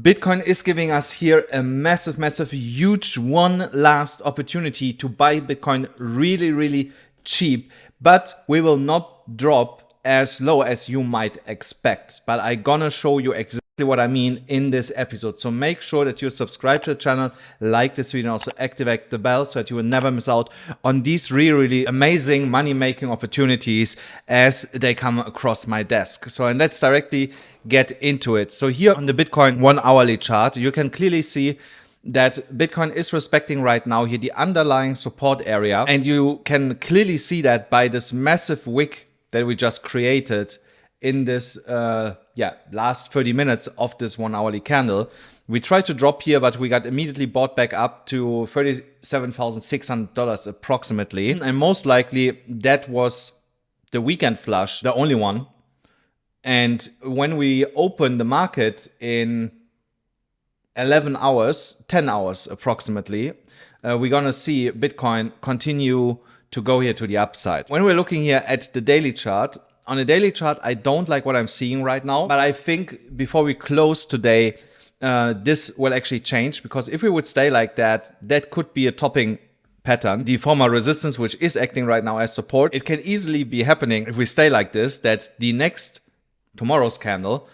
Bitcoin is giving us here a massive, huge one last opportunity to buy Bitcoin really cheap, but we will not drop as low as you might expect. But I'm gonna show you exactly what I mean in this episode. So make sure that you subscribe to the channel, like this video, and also activate the bell so that you will never miss out on these really amazing money-making opportunities as they come across my desk. So and let's directly get into it. So here on the Bitcoin 1 hourly chart, you can clearly see that Bitcoin is respecting right now here the underlying support area. And you can clearly see that by this massive wick that we just created in this last 30 minutes of this 1 hourly candle. We tried to drop here, but we got immediately bought back up to $37,600 approximately. And most likely that was the weekend flush, the only one. And when we open the market in 11 hours, 10 hours approximately, we're gonna see Bitcoin continue to go here to the upside. When we're looking here at the daily chart, on the daily chart, I don't like what I'm seeing right now, but I think before we close today, this will actually change, because if we would stay like that, that could be a topping pattern. The former resistance, which is acting right now as support, it can easily be happening if we stay like this, that the next tomorrow's candle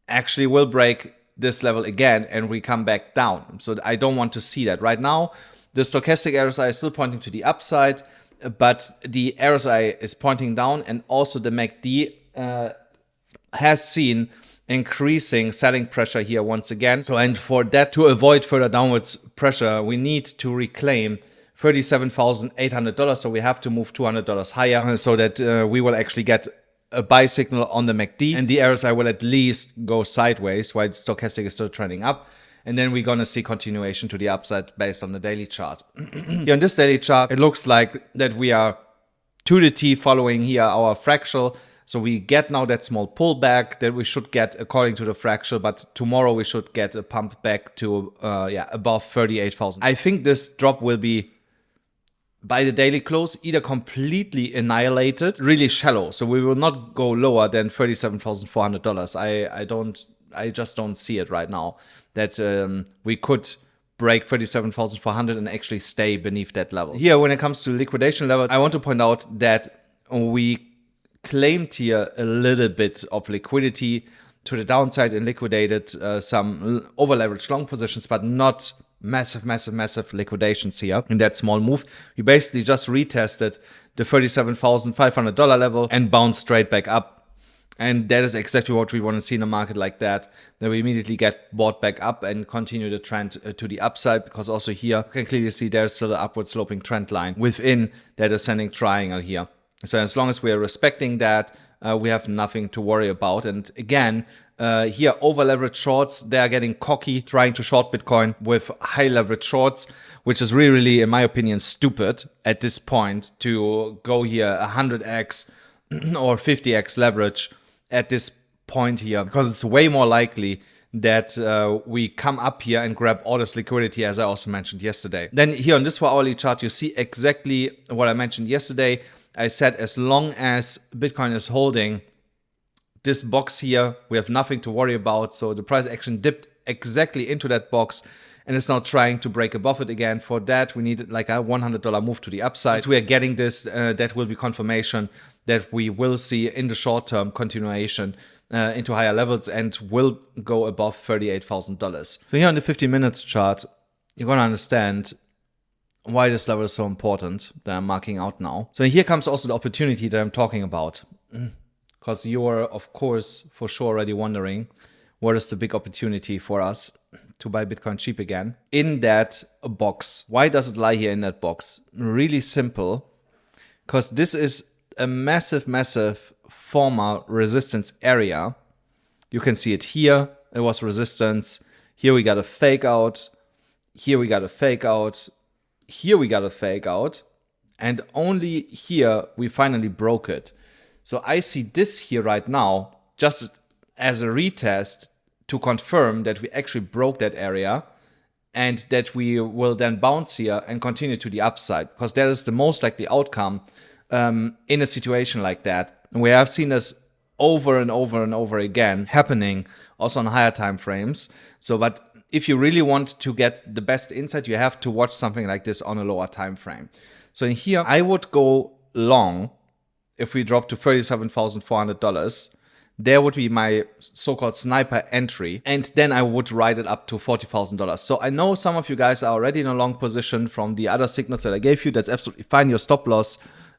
actually will break this level again and we come back down. So I don't want to see that. Right now, the stochastic RSI is still pointing to the upside, but the RSI is pointing down, and also the MACD has seen increasing selling pressure here once again. So, and for that to avoid further downwards pressure, we need to reclaim $37,800. So we have to move $200 higher so that we will actually get a buy signal on the MACD, and the RSI will at least go sideways while the stochastic is still trending up. And then we're going to see continuation to the upside based on the daily chart. Here on this daily chart, it looks like that we are to the T following here our fractal. So we get now that small pullback that we should get according to the fractal, but tomorrow we should get a pump back to above 38,000. I think this drop will be, by the daily close, either completely annihilated, really shallow. So we will not go lower than $37,400. I just don't see it right now that we could break 37,400 and actually stay beneath that level. Here, when it comes to liquidation levels, I want to point out that we claimed here a little bit of liquidity to the downside and liquidated some over-leveraged long positions, but not massive liquidations here in that small move. We basically just retested the $37,500 level and bounced straight back up. And that is exactly what we want to see in a market like that. Then we immediately get bought back up and continue the trend to the upside, because also here you can clearly see there's still an upward sloping trend line within that ascending triangle here. So as long as we are respecting that, we have nothing to worry about. And again, here over leverage shorts, they are getting cocky, trying to short Bitcoin with high leverage shorts, which is really, in my opinion, stupid at this point to go here 100x or 50x leverage at this point here, because it's way more likely that we come up here and grab all this liquidity, as I also mentioned yesterday. Then here on this 4 hourly chart, you see exactly what I mentioned yesterday. I said as long as Bitcoin is holding this box here, we have nothing to worry about. So the price action dipped exactly into that box and it's now trying to break above it again. For that, we need like a $100 move to the upside. Once we are getting this, that will be confirmation that we will see in the short term continuation into higher levels and will go above $38,000. So here on the 50 minutes chart, you're going to understand why this level is so important that I'm marking out now. So here comes also the opportunity that I'm talking about. Because you are, of course, for sure already wondering, what is the big opportunity for us to buy Bitcoin cheap again? In that box. Why does it lie here in that box? Really simple. Because this is a massive former resistance area. You can see it here. It was resistance. Here we got a fake out. Here we got a fake out. Here we got a fake out. And only here we finally broke it. So I see this here right now just as a retest to confirm that we actually broke that area and that we will then bounce here and continue to the upside, because that is the most likely outcome in a situation like that. And we have seen this over and over again happening also on higher time frames. So, but if you really want to get the best insight, you have to watch something like this on a lower time frame. So in here, I would go long if we drop to $37,400. There would be my so-called sniper entry, and then I would ride it up to $40,000. So I know some of you guys are already in a long position from the other signals that I gave you. That's absolutely fine. Your stop loss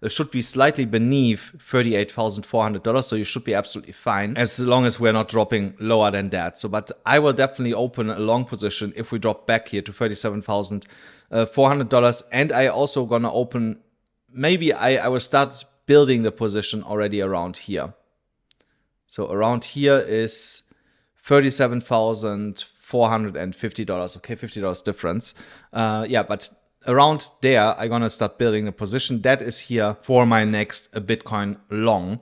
should be slightly beneath $38,400, so you should be absolutely fine as long as we're not dropping lower than that. So, but I will definitely open a long position if we drop back here to $37,400, and I also gonna open, maybe I will start building the position already around here. So around here is $37,450. Okay, $50 difference. Yeah, but around there, I'm gonna start building a position that is here for my next Bitcoin long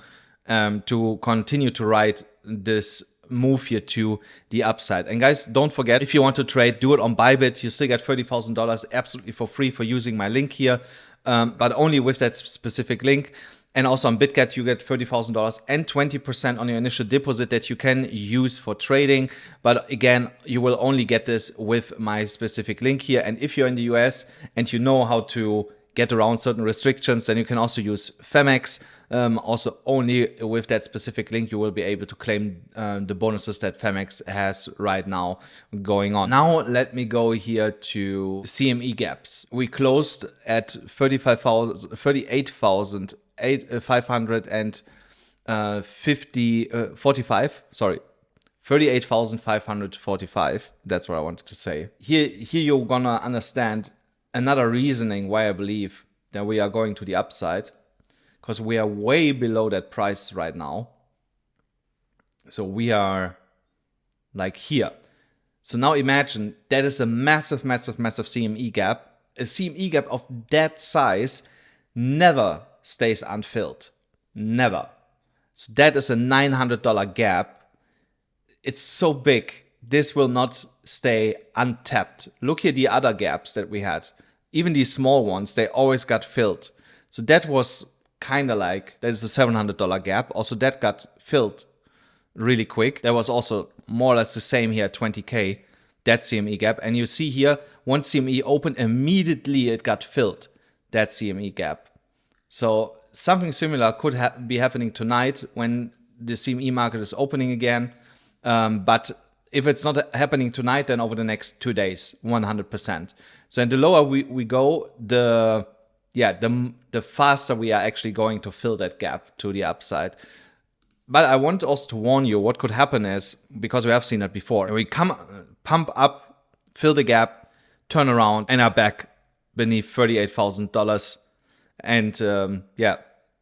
to continue to ride this move here to the upside. And guys, don't forget, if you want to trade, do it on BYBIT. You still get $30,000 absolutely for free for using my link here, but only with that specific link. And also on BitGet, you get $30,000 and 20% on your initial deposit that you can use for trading. But again, you will only get this with my specific link here. And if you're in the US and you know how to get around certain restrictions, then you can also use Phemex. Also, only with that specific link, you will be able to claim the bonuses that Phemex has right now going on. Now, let me go here to CME gaps. We closed at 38,545. That's what I wanted to say. Here you're gonna understand another reasoning why I believe that we are going to the upside, because we are way below that price right now. So we are like here. So now imagine that is a massive, massive, massive CME gap. A CME gap of that size never stays unfilled. Never. So that is a $900 gap. It's so big. This will not stay untapped. Look here, the other gaps that we had. Even these small ones, they always got filled. So that was kind of like, that is a $700 gap. Also that got filled really quick. There was also more or less the same here at 20K, that CME gap. And you see here, once CME opened, immediately it got filled, that CME gap. So something similar could be happening tonight when the CME market is opening again. But if it's not happening tonight, then over the next 2 days, 100%. So and the lower we go, the faster we are actually going to fill that gap to the upside. But I want also to warn you, what could happen is, because we have seen that before, we pump up, fill the gap, turn around, and are back beneath $38,000 and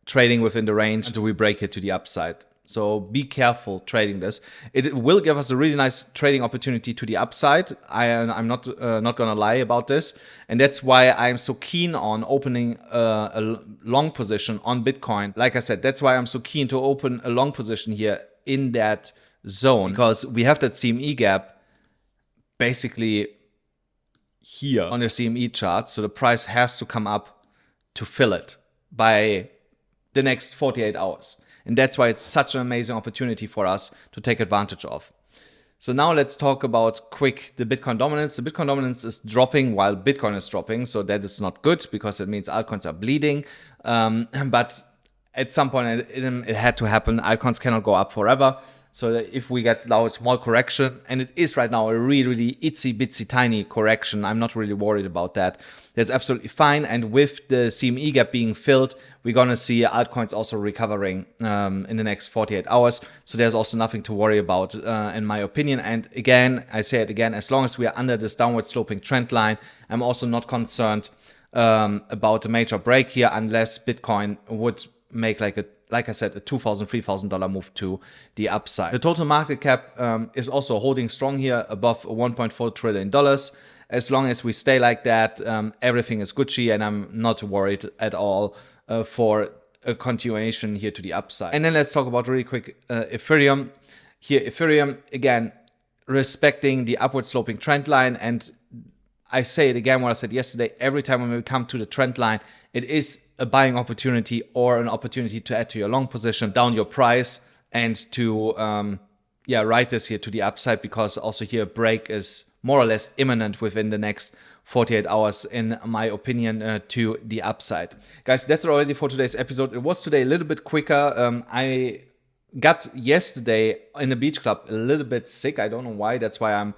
trading within the range until we break it to the upside. So be careful trading this. It will give us a really nice trading opportunity to the upside. I'm not gonna lie about this, and that's why I'm so keen on opening a long position on Bitcoin. Like I said, that's why I'm so keen to open a long position here in that zone, because we have that CME gap basically here on the CME chart. So the price has to come up to fill it by the next 48 hours. And that's why it's such an amazing opportunity for us to take advantage of. So now let's talk about quick the Bitcoin dominance. The Bitcoin dominance is dropping while Bitcoin is dropping. So that is not good, because it means altcoins are bleeding. But at some point it had to happen. Altcoins cannot go up forever. So if we get now a small correction, and it is right now a really, really itsy bitsy tiny correction, I'm not really worried about that. That's absolutely fine. And with the CME gap being filled, we're going to see altcoins also recovering in the next 48 hours. So there's also nothing to worry about in my opinion. And again, I say it again, as long as we are under this downward sloping trend line, I'm also not concerned about a major break here, unless Bitcoin would make like I said, a $2,000, $3,000 move to the upside. The total market cap is also holding strong here above $1.4 trillion. As long as we stay like that, everything is Gucci, and I'm not worried at all for a continuation here to the upside. And then let's talk about really quick Ethereum. Here, Ethereum, again, respecting the upward sloping trend line. And I say it again, what I said yesterday, every time when we come to the trend line, it is a buying opportunity or an opportunity to add to your long position, down your price, and to ride this here to the upside, because also here break is more or less imminent within the next 48 hours, in my opinion, to the upside. Guys, that's already for today's episode. It was today a little bit quicker. I got yesterday in the beach club a little bit sick. I don't know why. That's why I'm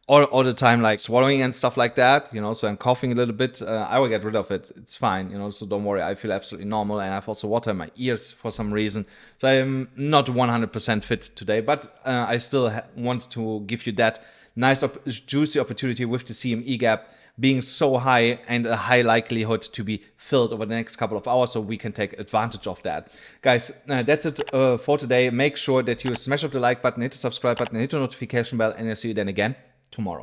all the time like swallowing and stuff like that, so I'm coughing a little bit. I will get rid of it. It's fine, so don't worry. I feel absolutely normal, and I've also water in my ears for some reason. So I'm not 100% fit today, but I still want to give you that nice juicy opportunity with the CME gap being so high and a high likelihood to be filled over the next couple of hours, so we can take advantage of that. Guys, that's it for today. Make sure that you smash up the like button, hit the subscribe button, hit the notification bell, and I'll see you then again tomorrow.